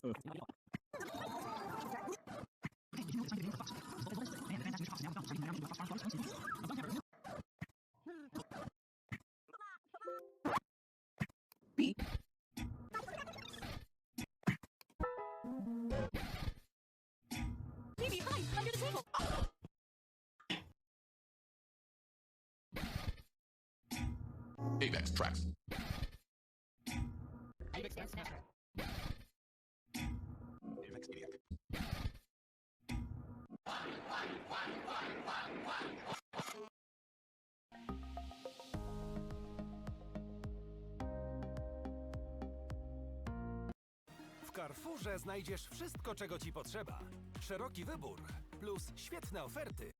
Phoebe, hide under the table. Apex tracks. Apex Dance Master. Apex Maniac. W Carrefourze znajdziesz wszystko, czego ci potrzeba. Szeroki wybór, plus świetne oferty.